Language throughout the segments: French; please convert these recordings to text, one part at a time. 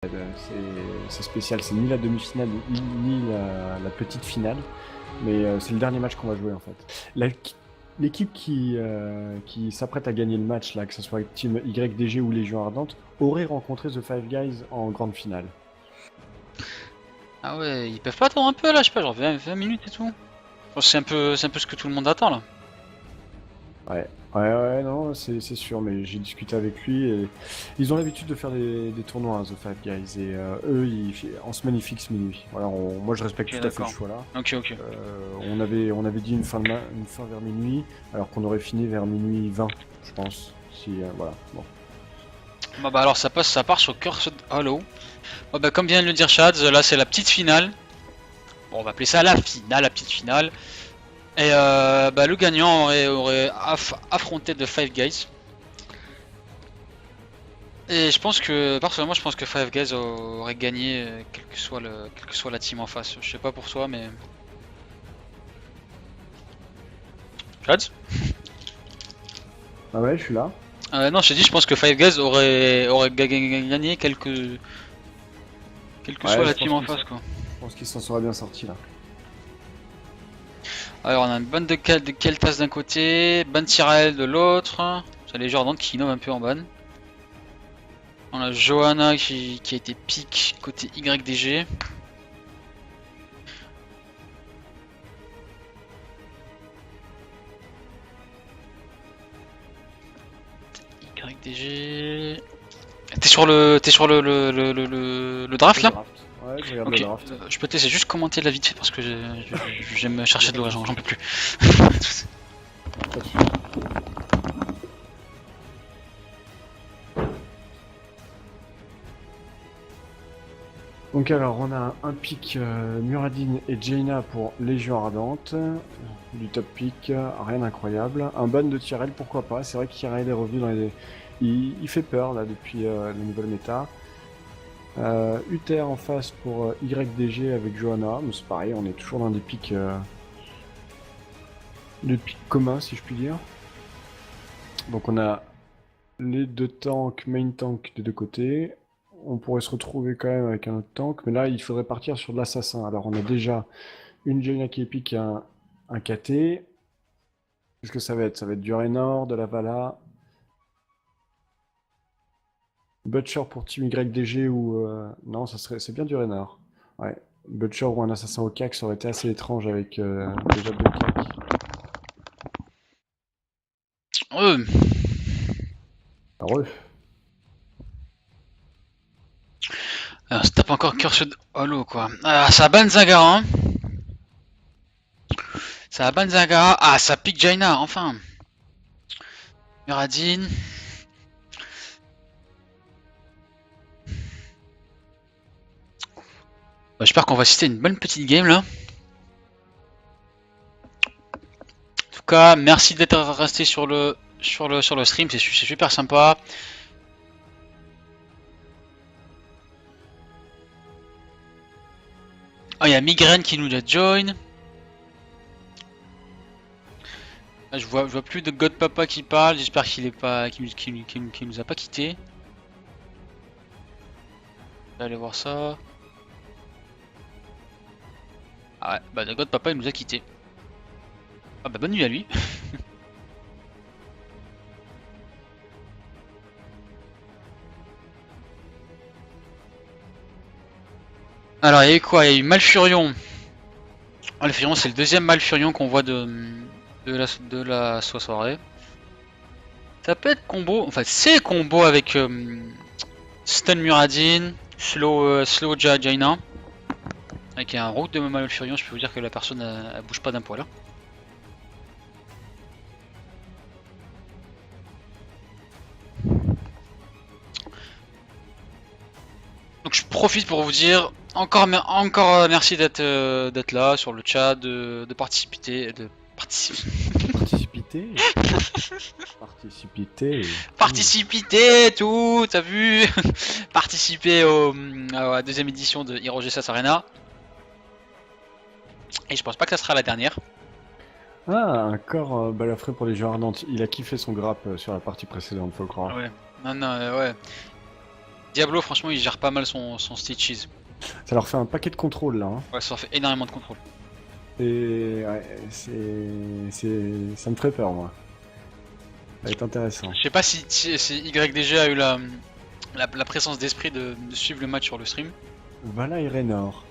C'est spécial, c'est ni la demi-finale ni la petite finale, mais c'est le dernier match qu'on va jouer en fait. L'équipe qui s'apprête à gagner le match, là, que ce soit Team YDG ou Légion Ardente, aurait rencontré The Five Guys en grande finale. Ah ouais, ils peuvent pas attendre un peu là, je sais pas, genre 20 minutes et tout. C'est un peu ce que tout le monde attend là. Ouais, non, c'est sûr, mais j'ai discuté avec lui et ils ont l'habitude de faire des tournois, hein, The Five Guys, et eux, en semaine, ils fixent minuit. Voilà, moi je respecte Ok, tout à fait le d'accord. choix là. Ok. On avait dit une fin vers minuit, alors qu'on aurait fini vers minuit 20, je pense. Si, voilà, bon. Bah alors ça part sur Cursed Hollow. Bon, bah comme vient de le dire Chad, là c'est la petite finale. Bon, on va appeler ça la finale, la petite finale. Et bah le gagnant aurait affronté The Five Guys. Et je pense que, personnellement, je pense que Five Guys aurait gagné, quelle que soit la team en face. Je sais pas pour toi, mais. Chad? Ah ouais, je suis là. Non, je t'ai dit, je pense que Five Guys aurait gagné quelle que Ouais, soit la je team pense en qu'il face, quoi. je pense qu'il s'en serait bien sorti là. Alors, on a une bande de Keltas d'un côté, ban Tyrael de l'autre. C'est les Jordan qui innovent un peu en ban. On a Johanna qui a été pick côté YDG. YDG. T'es sur le draft là? Ouais, je regarde Ok, le draft. je peux te laisser juste commenter la vite fait parce que j'aime chercher de l'eau, j'en peux plus. Pas de soucis. Donc alors, on a un pick Muradin et Jaina pour Légion Ardente, du top pick, rien d'incroyable. Un ban de Tyrell, pourquoi pas, c'est vrai que Tyrell est revenu dans les... Il fait peur là depuis la nouvelle méta. Uther en face pour YDG avec Johanna, mais c'est pareil, on est toujours dans des pics communs si je puis dire. Donc on a les deux tanks, main tank des deux côtés. On pourrait se retrouver quand même avec un autre tank, mais là il faudrait partir sur de l'assassin. Alors on a déjà une Jaina qui est pique et un KT. Qu'est-ce que ça va être? Ça va être du Raynor, de la Vala. Butcher pour Team YDG ou... Non, c'est bien du Raynor. Ouais. Butcher ou un assassin au CAC, ça aurait été assez étrange avec déjà deux CAC. Heureux. Alors, ça tape encore Cursed Hollow quoi. Ah, ça ban Zagara. Ça ban Zagara. Ah, ça pique Jaina, enfin. Muradin. Bah, j'espère qu'on va citer une bonne petite game là. En tout cas, merci d'être resté sur le stream, c'est super sympa. Ah, il y a Migraine qui nous a join. Là, je vois plus de God Papa qui parle. J'espère qu'il nous a pas quitté. Je vais aller voir ça. Ah ouais, bah God Papa il nous a quitté. Ah bah bonne nuit à lui. Alors il y a eu quoi? Il y a eu Malfurion. Malfurion c'est le deuxième Malfurion qu'on voit de la soirée. Ça peut être combo, enfin c'est combo avec Stun Muradin, Slow Jaina. Avec un route de Malfurion, je peux vous dire que la personne elle bouge pas d'un poil. Donc je profite pour vous dire encore merci d'être là sur le chat, de participer, participer tout, t'as vu, participer à la deuxième édition de Hero G6 Arena. Et je pense pas que ça sera la dernière. Ah, encore balafré pour les joueurs ardentes. Il a kiffé son grappe sur la partie précédente, faut le croire. Ouais. Non, ouais. Diablo, franchement, il gère pas mal son Stitches. Ça leur fait un paquet de contrôles là. Hein. Ouais, ça en fait énormément de contrôle. Et ouais, ça me ferait peur moi. Ça va être intéressant. Je sais pas si YDG a eu la présence d'esprit de suivre le match sur le stream. Voilà Irénor.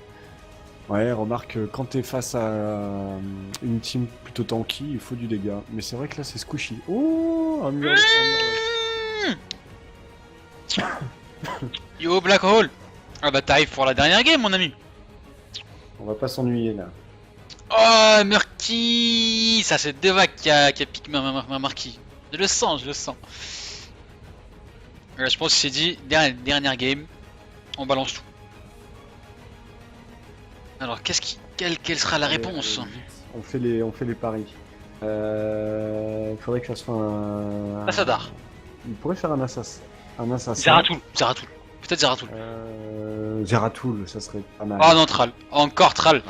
Ouais, remarque, quand t'es face à une team plutôt tanky, il faut du dégât. Mais c'est vrai que là c'est squishy. Oh, un mur. Yo, Black Hole! Ah bah t'arrives pour la dernière game, mon ami! On va pas s'ennuyer là. Oh, Murky! Ça, c'est Deva qui a piqué ma Murky. Je le sens, je le sens. Je pense qu'il s'est dit, dernière game, on balance tout. Alors, quelle sera la réponse? On fait les paris. Il faudrait que ça soit un. Assadar. Il pourrait faire un assassin. Un assassin. Zeratul. Peut-être Zeratul. Zeratul, ça serait pas mal. Oh non, Tral. Encore Tral.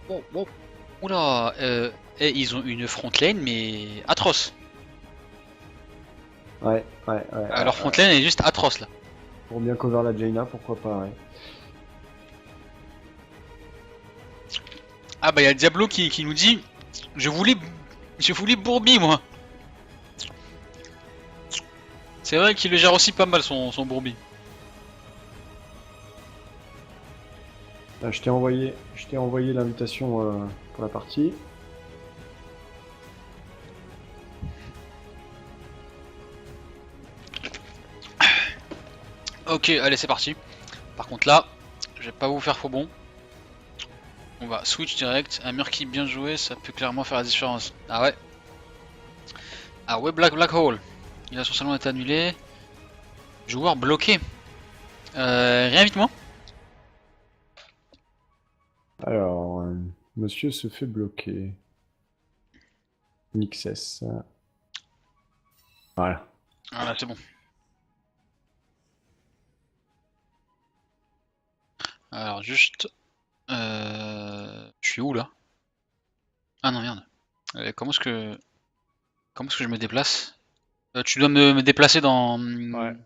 Bon. Oula. Et ils ont une front lane, mais atroce. Ouais. Leur front lane est juste atroce là. Pour bien cover la Jaina, pourquoi pas, ouais. Ah bah y'a Diablo qui nous dit je voulais Bourbi moi. C'est vrai qu'il le gère aussi pas mal son Bourbi. Là, je t'ai envoyé l'invitation pour la partie. Ok, allez c'est parti. Par contre là, je vais pas vous faire faux bon. On va switch direct. Un mur qui bien joué, ça peut clairement faire la différence. Ah ouais, Black Hole. Il a son salon est annulé. Joueur bloqué. Réinvite-moi. Alors, monsieur se fait bloquer. Nixes. Voilà. Voilà, c'est bon. Alors juste... Je suis où là? Ah non merde. Comment est-ce que je me déplace? Tu dois me déplacer dans... Ouais.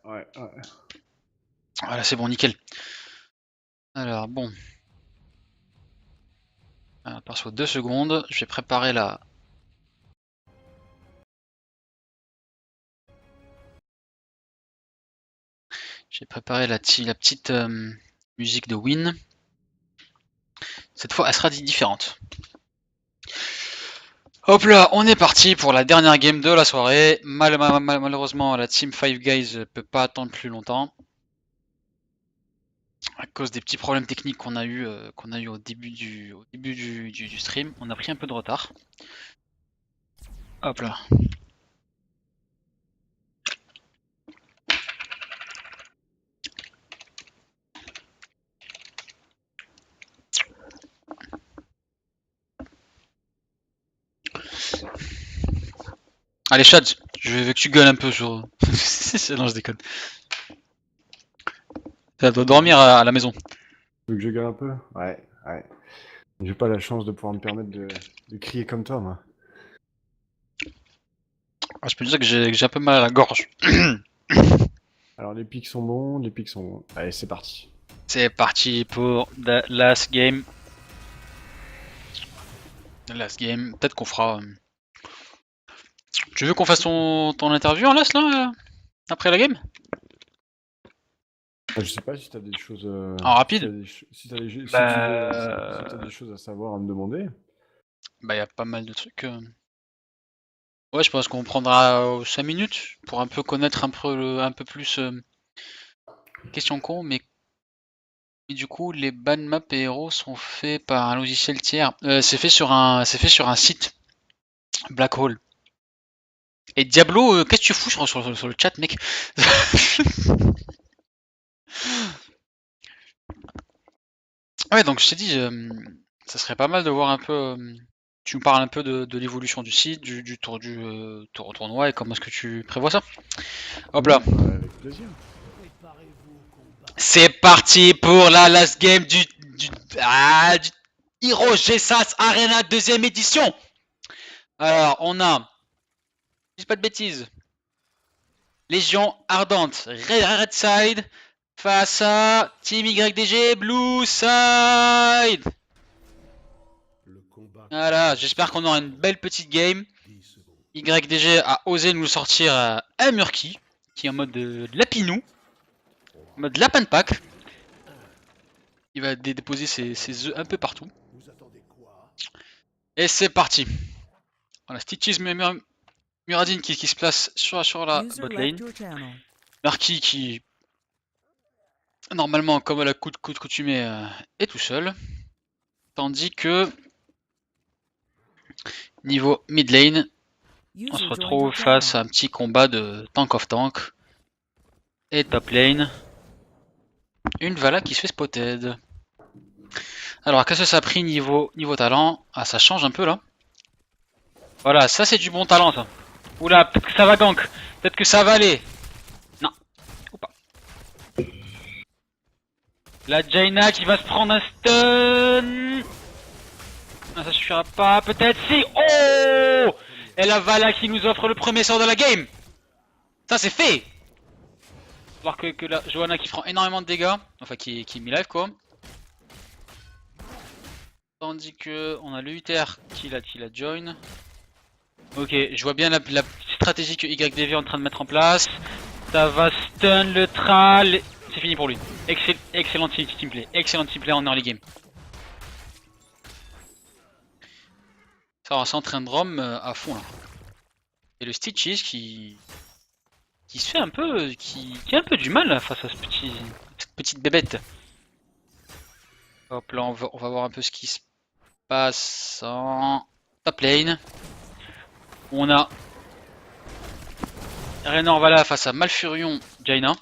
Voilà, c'est bon, nickel. Alors bon. Alors, perso 2 secondes, je vais préparer la... J'ai préparé la petite musique de Win. Cette fois, elle sera différente. Hop là, on est parti pour la dernière game de la soirée. Malheureusement, la team Five Guys peut pas attendre plus longtemps. À cause des petits problèmes techniques qu'on a eu au début du stream, on a pris un peu de retard. Hop là. Allez Chad, je veux que tu gueules un peu sur... non, je déconne. Ça doit dormir à la maison. Tu veux que je gueule un peu? Ouais. J'ai pas la chance de pouvoir me permettre de crier comme toi, moi. Je peux dire que j'ai un peu mal à la gorge. Alors, les pics sont bons, Allez, c'est parti. C'est parti pour the last game. Last game, peut-être qu'on fera... Tu veux qu'on fasse ton interview en last là après la game? Je sais pas si t'as des choses... En rapide? Si tu as des choses à savoir à me demander. Bah y a pas mal de trucs. Ouais, je pense qu'on prendra 5 minutes pour un peu connaître un peu plus question con, mais du coup les ban maps et héros sont faits par un logiciel tiers. C'est fait sur un site Black Hole. Et Diablo, qu'est-ce que tu fous sur le chat, mec? Ouais, donc je t'ai dit, ça serait pas mal de voir un peu. Tu me parles un peu de l'évolution du site, du tournoi et comment est-ce que tu prévois ça? Hop là. Avec plaisir. C'est parti pour la last game du Hero G-SAS Arena 2ème édition. Alors, on a, je dis pas de bêtises, Légion Ardente, Red Side, face à Team YDG, Blue Side. Voilà, j'espère qu'on aura une belle petite game. YDG a osé nous sortir un Murky, qui est en mode lapinou, en mode lapin de Pâques. Il va déposer ses œufs un peu partout. Et c'est parti. Voilà, Stitches Muradin qui se place sur la botlane. Murky qui, normalement, comme à la coutumée, est tout seul. Tandis que, niveau mid lane, on se retrouve face à un petit combat de tank of tank. Et top lane, une Vala qui se fait spotted. Alors, qu'est-ce que ça a pris niveau talent? Ah, ça change un peu là. Voilà, ça c'est du bon talent ça. Oula, peut-être que ça va gank. Peut-être que ça va aller. Non. Ou pas. La Jaina qui va se prendre un stun. Ah, ça suffira pas. Peut-être si. Oh! Et la Vala qui nous offre le premier sort de la game. Ça c'est fait. Alors que la Johanna qui prend énormément de dégâts. Enfin qui est mi-life quoi. Tandis que on a le UTR qui la join. Ok, je vois bien la stratégie que YDV est en train de mettre en place. Ça va stun le Tral. C'est fini pour lui. Excellent teamplay. Excellent teamplay en early game. Ça va s'entraîner Rom à fond là. Et le Stitches qui se fait un peu. Qui a un peu du mal là, face à cette petite bébête. Hop là, on va voir un peu ce qui se passe en top lane. On a Raynor Vala face à Malfurion Jaina.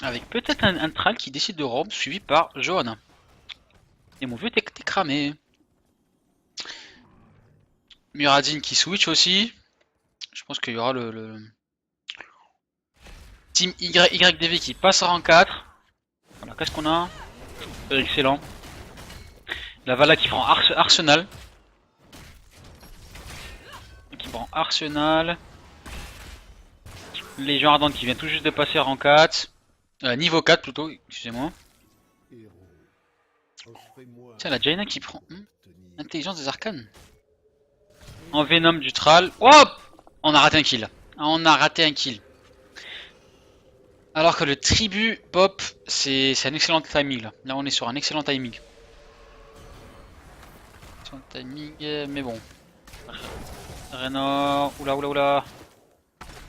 Avec peut-être un Tral qui décide de roam suivi par Johanna. Et mon vieux t'es cramé. Muradin qui switch aussi. Je pense qu'il y aura le Team YDV qui passera en 4. Voilà, qu'est-ce qu'on a? Excellent. La Vala qui prend Arsenal. Qui prend Arsenal. Légion Ardente qui vient tout juste de passer rang 4. Niveau 4 plutôt, excusez-moi. Tiens, la Jaina qui prend Intelligence des Arcanes. En Venom du Tral. Hop! On a raté un kill. On a raté un kill. Alors que le tribut pop, c'est un excellent timing là. Là on est sur un excellent timing. Mais bon. Raynor, oula.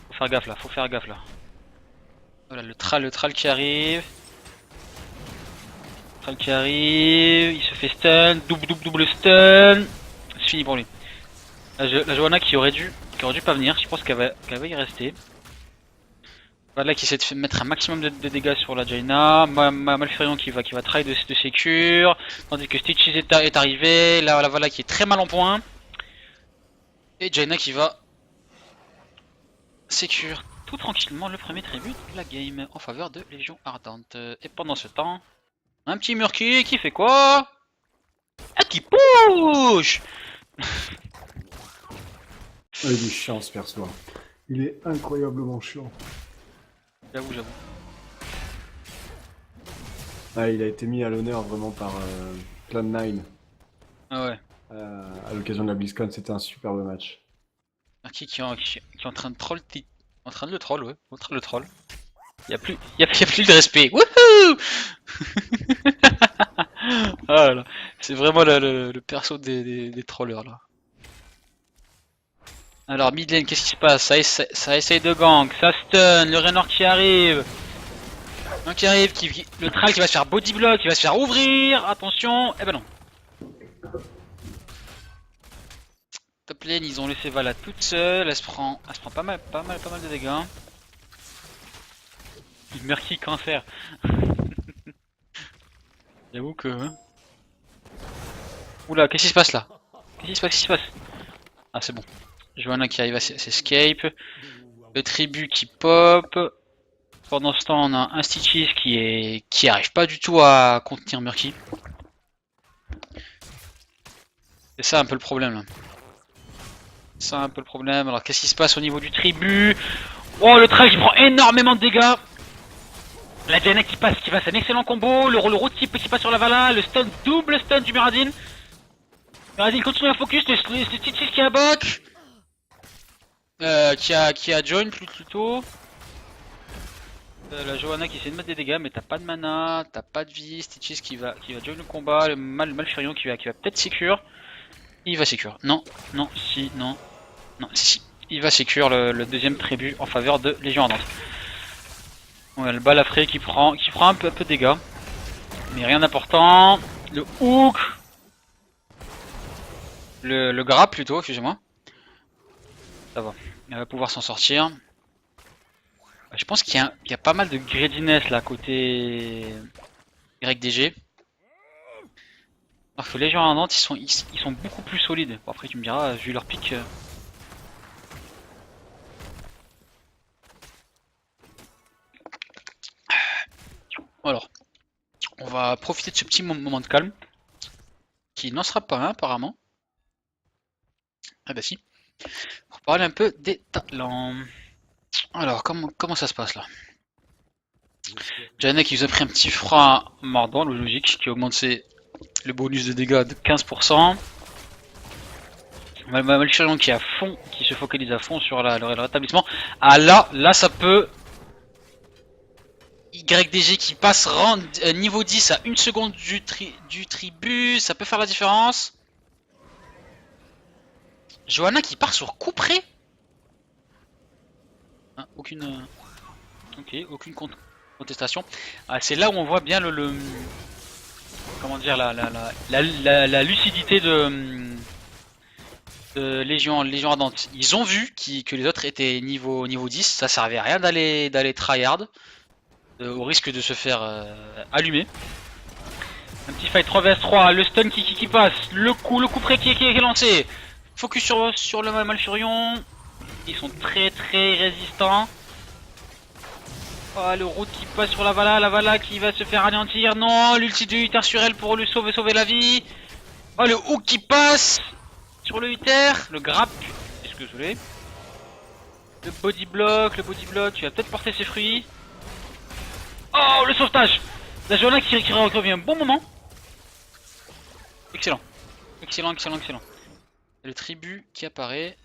Faut faire gaffe là. Voilà le Tral qui arrive. Il se fait stun, double stun. C'est fini pour lui. La Johanna qui aurait dû pas venir, je pense qu'elle va y rester. Voilà qui essaie de mettre un maximum de dégâts sur la Jaina. Malfurion qui va try de sécure. Tandis que Stitches est arrivé. Là la Vala qui est très mal en point. Et Jaina qui va sécure tout tranquillement le premier tribut de la game en faveur de Légion Ardente. Et pendant ce temps, un petit Murky qui fait quoi? Ah, qui push. Il est chiant ce perso. Il est incroyablement chiant. J'avoue. Ah, il a été mis à l'honneur vraiment par Cloud9. Ah ouais. À l'occasion de la BlizzCon, c'était un superbe match. Murky qui est en train de troll, en train de le troll, ouais. En train de le troll. Y a plus de respect. Wouhou. Voilà. C'est vraiment le perso des trollers là. Alors mid lane, qu'est-ce qui se passe? Ça essaye de gank, ça stun, le Raynor qui arrive. Le Tral qui va se faire body block, qui va se faire ouvrir, attention, eh ben non. Top lane, ils ont laissé Vala toute seule, elle se prend pas mal de dégâts. Murky cancer. J'avoue que... Oula, qu'est-ce qui se passe là? Qu'est-ce qui se passe? Ah c'est bon. Johanna qui arrive à s'escape. Le tribut qui pop. Pendant ce temps, on a un Stitches qui arrive pas du tout à contenir Murky. C'est ça un peu le problème là. C'est un peu le problème. Alors qu'est-ce qui se passe au niveau du tribut? Oh, le trail qui prend énormément de dégâts. La Jaina qui passe, c'est un excellent combo. Le road qui passe sur la Vala. Le stun, double stun du Muradin. Muradin continue à focus. Le Stitches qui invoque. Qui a join plutôt. La Johanna qui essaie de mettre des dégâts, mais t'as pas de mana, t'as pas de vie. Stitches qui va join le combat. Le Malfurion qui va peut-être secure. Il va secure. Non, non, si, non. Non, si. Il va secure le deuxième tribut en faveur de Légion Ardente. On a le balafré qui prend un peu de dégâts. Mais rien d'important. Le hook. Le grab plutôt, excusez-moi. Ça va. Il va pouvoir s'en sortir. Je pense qu'il y a pas mal de greediness là côté YDG. Alors que les gens Ardente ils sont beaucoup plus solides. Bon, après tu me diras, vu leur pic. Alors, on va profiter de ce petit moment de calme. Qui n'en sera pas un apparemment. Ah bah si. Pour parler un peu des talents. Alors, comment ça se passe là? Jaina qui vous a pris un petit frein mordant, le logique, qui augmente le bonus de dégâts de 15%. Malchurion qui est à fond, qui se focalise à fond sur le rétablissement. Ah là ça peut. YDG qui passe niveau 10 à 1 seconde du tribut, ça peut faire la différence. Johanna qui part sur coup près. Hein, aucune contestation. Ah, c'est là où on voit bien comment dire la lucidité de Légion Ardente. Ils ont vu que les autres étaient niveau 10, ça servait à rien d'aller tryhard au risque de se faire allumer. Un petit fight 3vs3, le stun qui passe, le coup près qui est lancé. Focus sur le Malfurion. Ils sont très résistants. Oh, le route qui passe sur la Vala qui va se faire anéantir. Non, l'ulti de Uther sur elle pour lui sauver la vie. Oh, le hook qui passe sur le Uther. Le grab, est-ce que désolé. Le body block, tu vas peut-être porter ses fruits. Oh, le sauvetage. La Johanna qui revient un bon moment. Excellent. Et le tribut qui apparaît.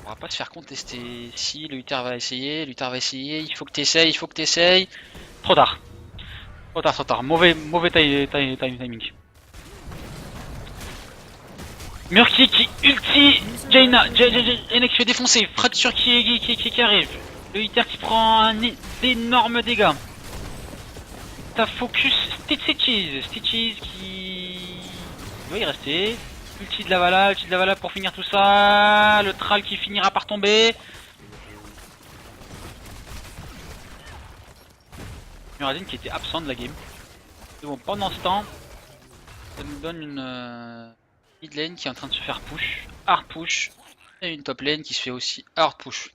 On va pas se faire contester. Si, le Uther va essayer, il faut que t'essayes. Trop tard. Mauvais timing. Murky qui ulti Jaina qui fait défoncer. Fracture qui arrive. Le Uther qui prend d'énormes dégâts. Ta focus Stitches qui va y rester. Ulti de la Vala pour finir tout ça. Le Thrall qui finira par tomber. Muradin qui était absent de la game. Et bon, pendant ce temps, ça nous donne une mid lane qui est en train de se faire push, hard push, et une top lane qui se fait aussi hard push.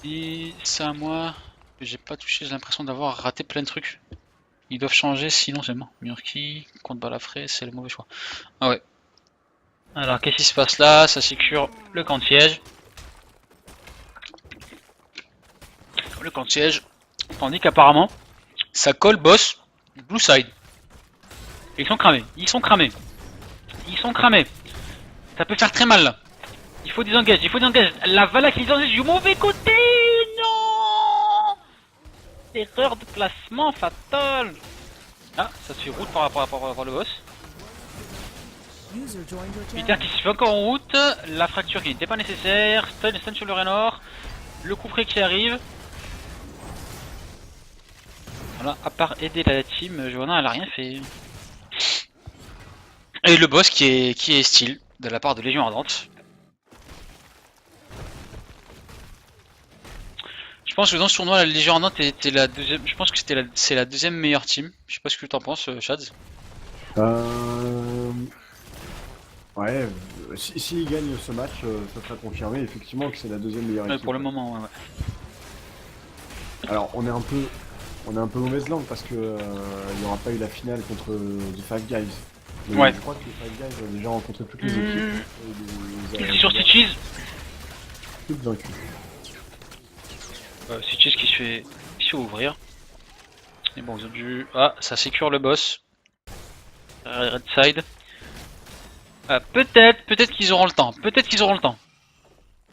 Et c'est à moi que j'ai pas touché, j'ai l'impression d'avoir raté plein de trucs. Ils doivent changer, sinon c'est mort. Murky contre balafré, c'est le mauvais choix. Ah ouais. Alors qu'est-ce qui se passe là? Ça sécure le camp de siège. Le camp de siège. Tandis qu'apparemment, ça colle boss blue side. Ils sont cramés. Ça peut faire très mal là. Il faut des engages. La Vala qui est du mauvais côté. Non. Erreur de placement fatale. Ah, ça se fait route par rapport le boss. Uther qui se fait encore en route. La fracture qui n'était pas nécessaire. Stun sur le Raynor. Le coup près qui arrive. Voilà, à part aider la team, Johanna elle a rien fait. Et le boss qui est style de la part de Légion Ardente. Je pense que dans ce tournoi, la Légion Ardente était la deuxième. Je pense que c'est la deuxième meilleure team. Je sais pas ce que t'en penses, Shads. Ouais, s'ils gagnent ce match, ça sera confirmé effectivement que c'est la deuxième meilleure équipe. Pour le moment, ouais. Alors on est un peu mauvaise langue parce que il n'y aura pas eu la finale contre The Five Guys. Mais Ouais. je crois que les Five Guys ont déjà rencontré toutes les équipes. Et Ici sur Stitches. toutes vaincues. Stitches qui se fait ouvrir. Et bon, ils ont dû. Ah, ça sécure le boss. Red side. Ah, peut-être qu'ils auront le temps. Peut-être qu'ils auront le temps.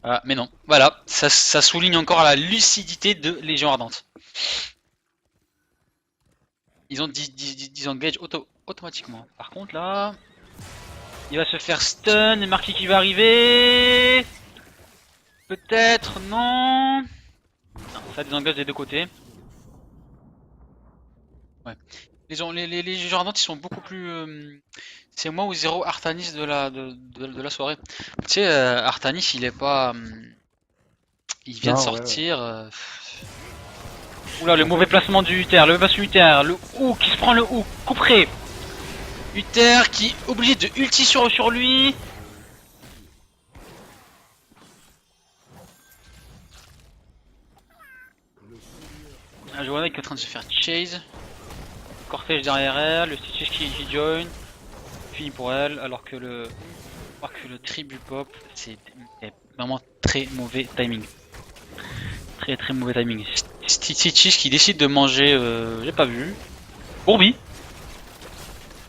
Ah, mais non. Voilà, ça souligne encore la lucidité de Légion Ardente. Ils ont disengage automatiquement. Par contre, là, il va se faire stun. Et Marquis qui va arriver. Peut-être, non. Non, ça désengage des deux côtés. Ouais. Les Légions Ardentes, ils sont beaucoup plus. C'est moi ou zéro Artanis de la soirée. Tu sais, Artanis, il est pas. Il vient de Non, ouais, sortir. Oula, le mauvais placement du Uther, le mauvais placement du Uther, le hook qui se prend le hook, couperé. Uther qui est obligé de ulti sur lui. Ah, Johanna qui est en train de se faire chase. Cortège derrière elle, le Stitches qui join. Fini pour elle, alors que le tribu pop, c'est vraiment très mauvais timing. Très mauvais timing. Stitches qui décide de manger, j'ai pas vu. Bourbi.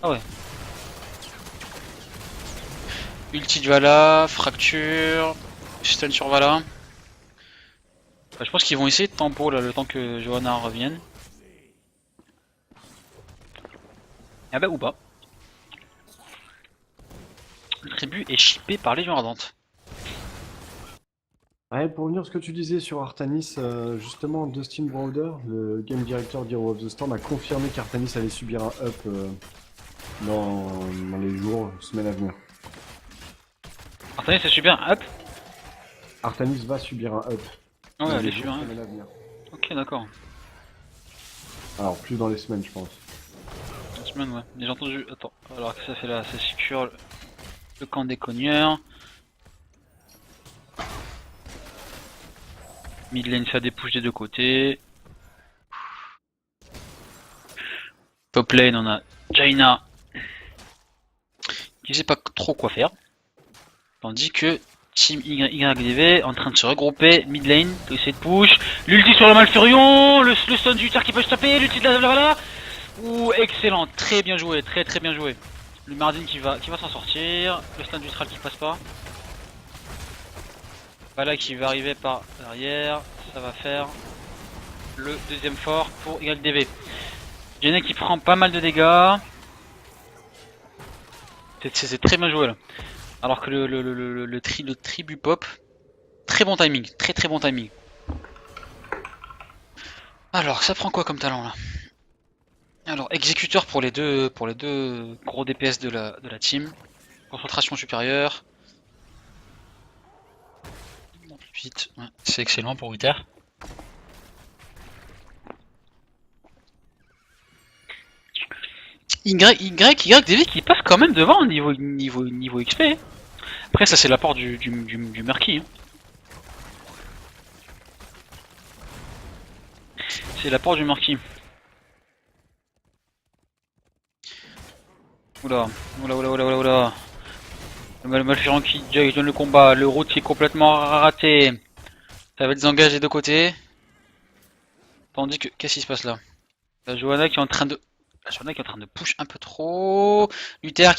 Ah ouais. Ulti de Vala, fracture, stun sur Vala. Bah, je pense qu'ils vont essayer de tempo là, le temps que Johanna revienne. Ah bah ou pas. Le tribu est chippé par Légion Ardente. Ouais, pour revenir à ce que tu disais sur Artanis, justement, Dustin Browder, le game director d'Hero of the Storm, a confirmé qu'Artanis allait subir un up dans les jours, semaines à venir. Attendez, c'est super, hop. Artanis va subir un up Ah ouais, dans elle les est jours, super. Hein. semaines à venir. Ok, d'accord. Alors, plus dans les semaines, je pense. Une semaine, ouais. J'ai entendu. Attends, alors que ça fait là, ça sécure le camp des cogneurs. Mid lane fait des pushes des deux côtés. Top lane, on a Jaina qui sait pas trop quoi faire. Tandis que Team YDV en train de se regrouper, mid lane, pour essayer de push. L'ulti sur le Malfurion, le stun du Uther qui peut se taper, l'ulti de la Vala. Ouh, excellent, très bien joué, très bien joué. Le Mardin qui va s'en sortir, le stun du Thrall qui passe pas. Vala qui va arriver par derrière, ça va faire le deuxième fort pour YDV. Jaina qui prend pas mal de dégâts. C'est très bien joué là. Alors que le tribu pop, très bon timing, très bon timing. Alors, ça prend quoi comme talent là? Alors, exécuteur pour les deux gros DPS de la team. Concentration supérieure. Vite, ouais, c'est excellent pour Uther. YDV qui passe quand même devant au niveau XP. Après ça c'est l'apport du marquis. Hein. C'est l'apport du marquis. Oula. Le Malfurion qui donne le combat, le route qui est complètement raté. Ça va désengager des deux côtés. Tandis que, qu'est-ce qui se passe là? La Johanna qui est en train de push un peu trop. Uther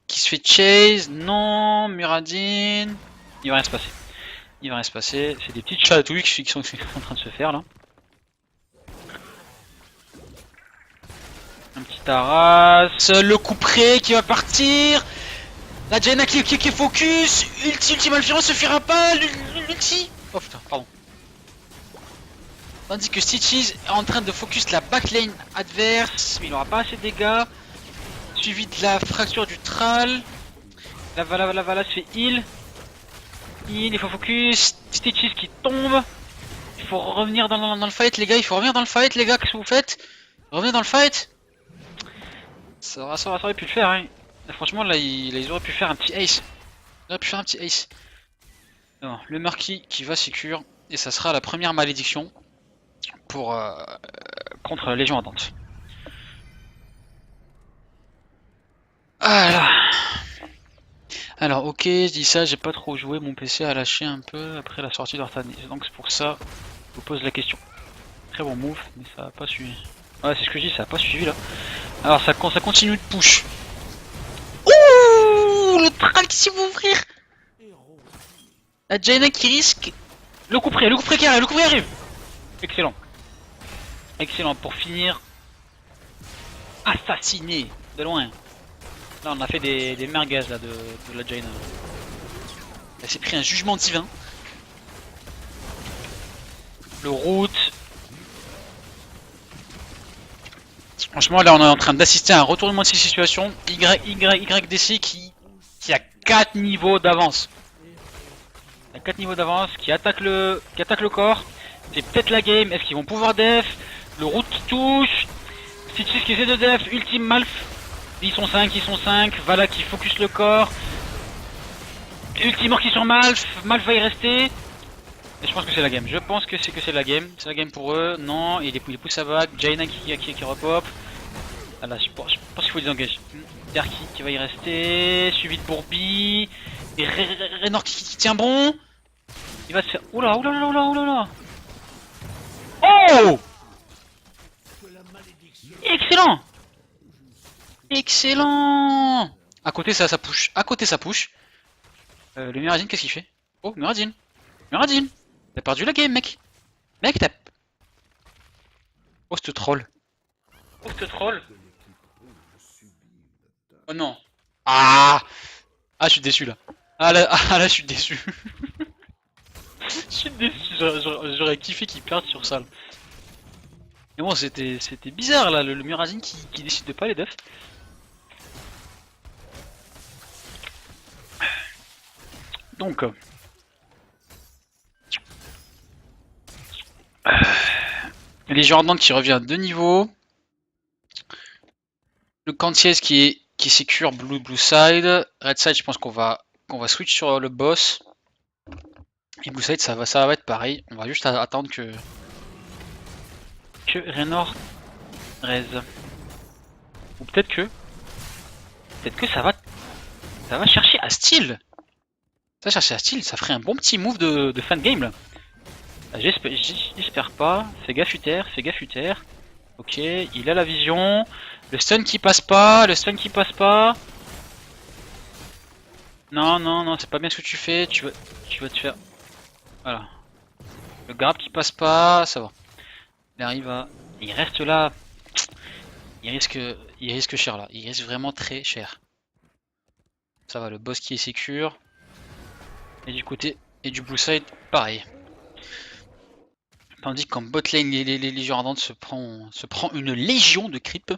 qui se fait chase. Non, Muradin. Il va rien se passer. C'est des petites chatouilles qui sont en train de se faire là. Un petit Taras. Le coup près qui va partir. La Jaina qui est focus. Ulti Malfurion se fera pas. L'ulti. Oh putain, pardon. Tandis que Stitches est en train de focus la backlane adverse, mais il n'aura pas assez de dégâts. Suivi de la fracture du Thrall. La Vala se fait heal. Il faut focus. Stitches qui tombe. Il faut revenir dans le fight, les gars. Qu'est-ce que vous faites? Revenez dans le fight. Ça aurait pu le faire. Hein. Là, franchement, là, ils auraient pu faire un petit ace. Alors, le marquis qui va sécure. Et ça sera la première malédiction pour contre la Légion Ardente. Ah, alors ok, je dis ça, j'ai pas trop joué, mon PC a lâché un peu après la sortie d'Artanis, donc c'est pour ça que je vous pose la question. Très bon move, mais ça a pas suivi. Ouais, c'est ce que je dis, ça a pas suivi là. Alors ça continue de push. Ouh, le track qui va ouvrir. La Jaina qui risque. Le coup près qui arrive, le coup près arrive. Excellent. Excellent pour finir. Assassiné de loin. Là on a fait des merguez là de la Jaina. Elle s'est pris un jugement divin. Le route. Franchement là on est en train d'assister à un retournement de situation. YDC qui a 4 niveaux d'avance. Il y a 4 niveaux d'avance qui attaque le corps. C'est peut-être la game. Est-ce qu'ils vont pouvoir def? Le route qui touche. Stitches qui essaie de def. Ultime Malf. Ils sont 5. Vala qui focus le corps. Ultime Orki sur Malf. Malf va y rester. Et je pense que c'est la game. Je pense que c'est la game. C'est la game pour eux. Non, il pousse sa vague. Jaina qui repop. Ah là, je pense qu'il faut les engager. Darky qui va y rester. Suivi de Bourbi. Et Raynor qui tient bon. Il va se faire. Oula. Oh! Excellent! Excellent! À côté ça push. Le Muradin, qu'est-ce qu'il fait? Oh, Muradin! T'as perdu la game, mec! T'as. Oh, ce troll! Oh non! Ah! Ah, je suis déçu là! Ah là, je suis déçu! Je suis déçu, j'aurais kiffé qu'il perde sur ça. Mais bon, c'était bizarre là, le Muradin qui décide de pas les def. Donc, les Jordan qui revient à 2 niveaux. Le Cantiès qui est secure blue side. Red side, je pense qu'on va switch sur le boss. Et blue side, ça va être pareil. On va juste attendre que Raynor raise. Ou peut-être que ça va chercher à steal. Ça ferait un bon petit move de fin de game là. J'espère pas. Fais gaffe Uther. Ok, il a la vision. Le stun qui passe pas. Non, c'est pas bien ce que tu fais. Tu vas te faire. Voilà. Le grab qui passe pas, ça va. Il arrive à. Il reste là. Il risque cher là. Il risque vraiment très cher. Ça va, le boss qui est secure. Et du côté et du blue side, pareil. Tandis qu'en bot lane, les légions ardentes se prend une légion de creep.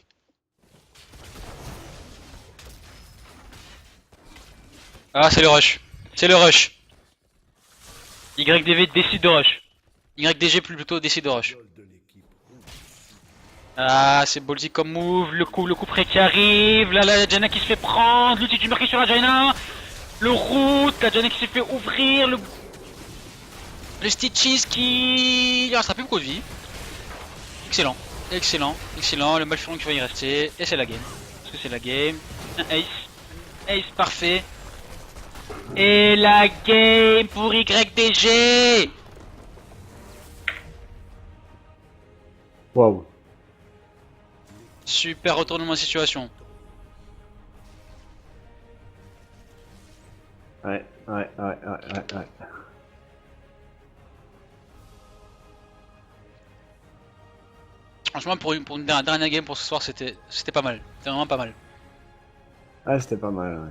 Ah, c'est le rush. YDV décide de rush. YDG plutôt décide de rush. Ah, c'est ballsy comme move. Le coup près qui arrive. Là, la Jaina qui se fait prendre. L'outil du marqué sur la Jaina. Le route. La Jaina qui se fait ouvrir. Le Stitches qui. Il restera plus beaucoup de vie. Excellent. Le Malfurion qui va y rester. Et c'est la game. Parce que c'est la game. Un ace. Parfait. Et la game pour YDG. Waouh. Super retournement de situation. Ouais. Franchement, pour une dernière game pour ce soir, c'était pas mal. C'était vraiment pas mal. Ah, c'était pas mal, ouais.